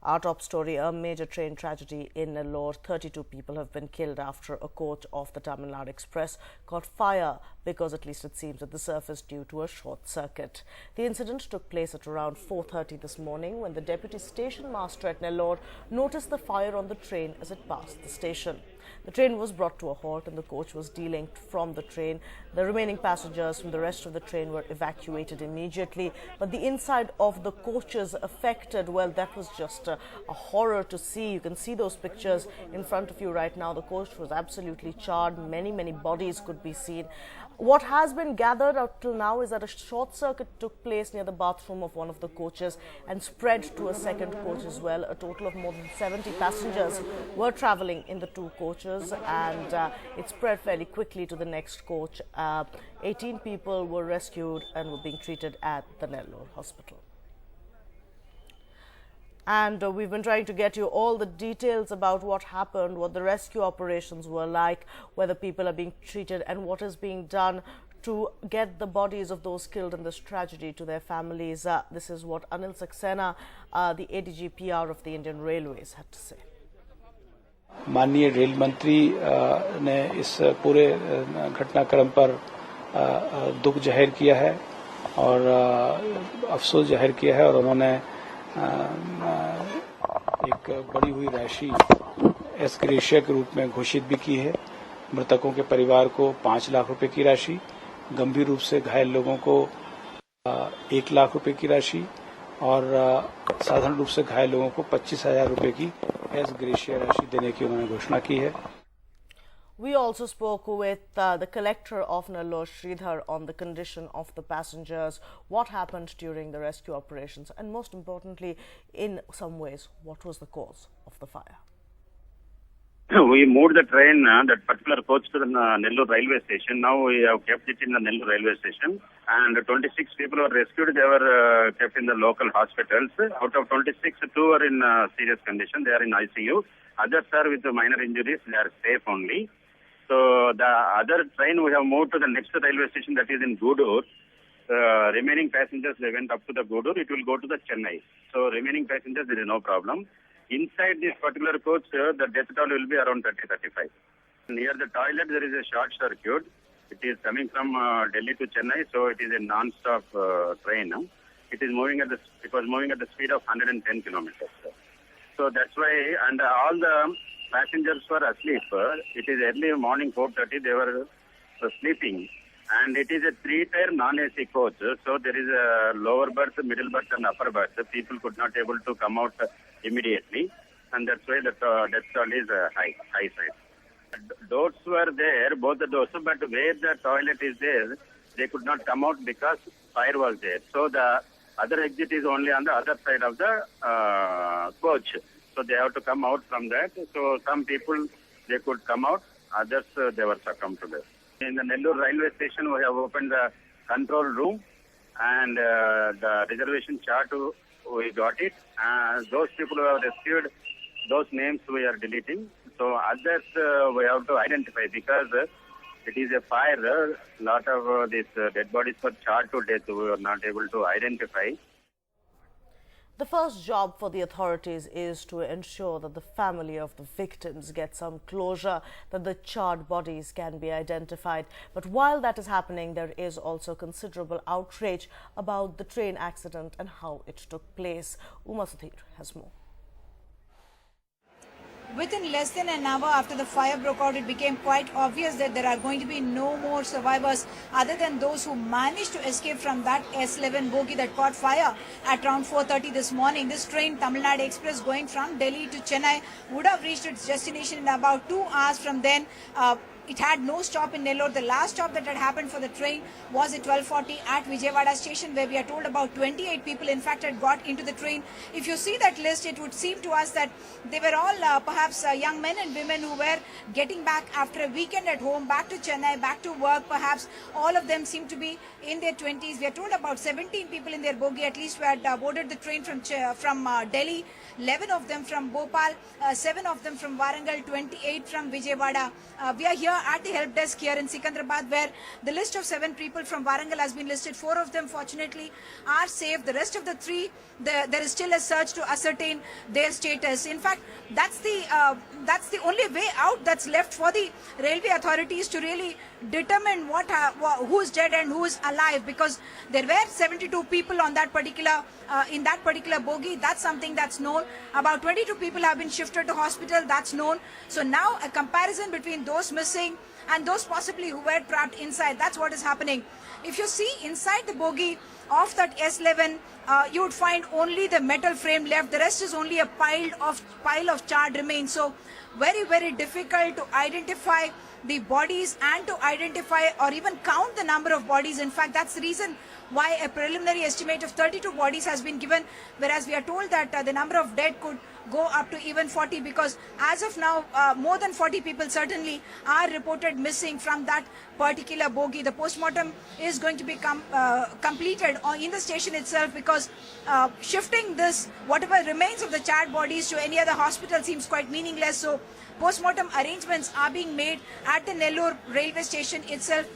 Our top story, a major train tragedy in Nellore. 32 people have been killed after a coach of the Tamil Nadu Express caught fire because, at least it seems, at the surface due to a short circuit. The incident took place at around 4:30 this morning when the deputy station master at Nellore noticed the fire on the train as it passed the station. The train was brought to a halt and the coach was delinked from the train. The remaining passengers from the rest of the train were evacuated immediately. But the inside of the coaches affected, well, that was just a horror to see. You can see those pictures in front of you right now. The coach was absolutely charred. Many bodies could be seen. What has been gathered up till now is that a short circuit took place near the bathroom of one of the coaches and spread to a second coach as well. A total of more than 70 passengers were travelling in the two coaches, and it spread fairly quickly to the next coach. 18 people were rescued and were being treated at the Nellore hospital. And we've been trying to get you all the details about what happened, what the rescue operations were like, whether people are being treated and what is being done to get the bodies of those killed in this tragedy to their families. This is what Anil Saxena, the ADG PR of the Indian Railways, had to say. माननीय rail मंत्री ने इस पूरे घटनाक्रम पर दुख जाहिर किया है और अफसोस जाहिर किया है और उन्होंने एक बड़ी हुई राशि एस ग्रेशिया के रूप में घोषित भी की है। मृतकों के परिवार को 5 लाख रुपए की राशि, गंभीर रूप से घायल लोगों को 1 लाख रुपए की राशि और साधारण रूप से घायल लोगों को 25,000 रुपए की एस ग्रेशिया राशि देने की उन्होंने घोषणा की है। We also spoke with the collector of Nellore, Sridhar, on the condition of the passengers, what happened during the rescue operations, and most importantly, in some ways, what was the cause of the fire. We moved the train, that particular coach, to the Nellore railway station. Now we have kept it in the Nellore railway station, and 26 people were rescued. They were kept in the local hospitals. Out of 26, 2 are in serious condition. They are in ICU. Others are with minor injuries. They are safe only. So the other train we have moved to the next railway station, that is in Gudur. Remaining passengers, they went up to the Gudur. It will go to the Chennai. So remaining passengers, there is no problem. Inside this particular coach, the death toll will be around 30-35. Near the toilet, there is a short circuit. It is coming from Delhi to Chennai, so it is a non-stop train. It was moving at the speed of 110 kilometers. So that's why, and all the passengers were asleep. It is early morning 4:30. They were sleeping, and it is a 3-tier non-AC coach. So there is a lower berth, middle berth, and upper berth. People could not able to come out immediately, and that's why the death toll is high side. Doors were there, both the doors, but where the toilet is there, they could not come out because fire was there. So the other exit is only on the other side of the coach. So they have to come out from that. So some people, they could come out, others they were succumbed to this. In the Nellore railway station, we have opened the control room, and the reservation chart, we got it. Those people who have rescued, those names we are deleting. So others we have to identify because it is a fire. A lot of these dead bodies were charred to death. We were not able to identify. The first job for the authorities is to ensure that the family of the victims get some closure, that the charred bodies can be identified. But while that is happening, there is also considerable outrage about the train accident and how it took place. Uma Sudhir has more. Within less than an hour after the fire broke out, it became quite obvious that there are going to be no more survivors other than those who managed to escape from that S11 bogie that caught fire at around 4:30 this morning. This train, Tamil Nadu Express, going from Delhi to Chennai, would have reached its destination in about 2 hours from then. It had no stop in Nellore. The last stop that had happened for the train was at 12:40 at Vijayawada station, where we are told about 28 people in fact had got into the train. If you see that list, it would seem to us that they were all perhaps young men and women who were getting back after a weekend at home, back to Chennai, back to work. Perhaps all of them seem to be in their 20s. We are told about 17 people in their bogie at least who had boarded the train from Delhi, 11 of them from Bhopal, 7 of them from Warangal, 28 from Vijayawada. We are here at the help desk here in Secunderabad, where the list of 7 people from Warangal has been listed. 4 of them, fortunately, are safe. The rest of the 3, there is still a search to ascertain their status. In fact, that's the only way out that's left for the railway authorities to really determine who's dead and who's alive, because there were 72 people on that particular in that particular bogie. That's something that's known. About 22 people have been shifted to hospital. That's known. So now a comparison between those missing and those possibly who were trapped inside, that's what is happening. If you see inside the bogie of that S11, you would find only the metal frame left. The rest is only a pile of charred remains. So very, very difficult to identify the bodies and to identify or even count the number of bodies. In fact, that's the reason why a preliminary estimate of 32 bodies has been given, whereas we are told that the number of dead could go up to even 40, because as of now, more than 40 people certainly are reported missing from that particular bogie. The postmortem is going to be completed in the station itself, because shifting this, whatever remains of the charred bodies, to any other hospital seems quite meaningless. So postmortem arrangements are being made at the Nellore railway station itself.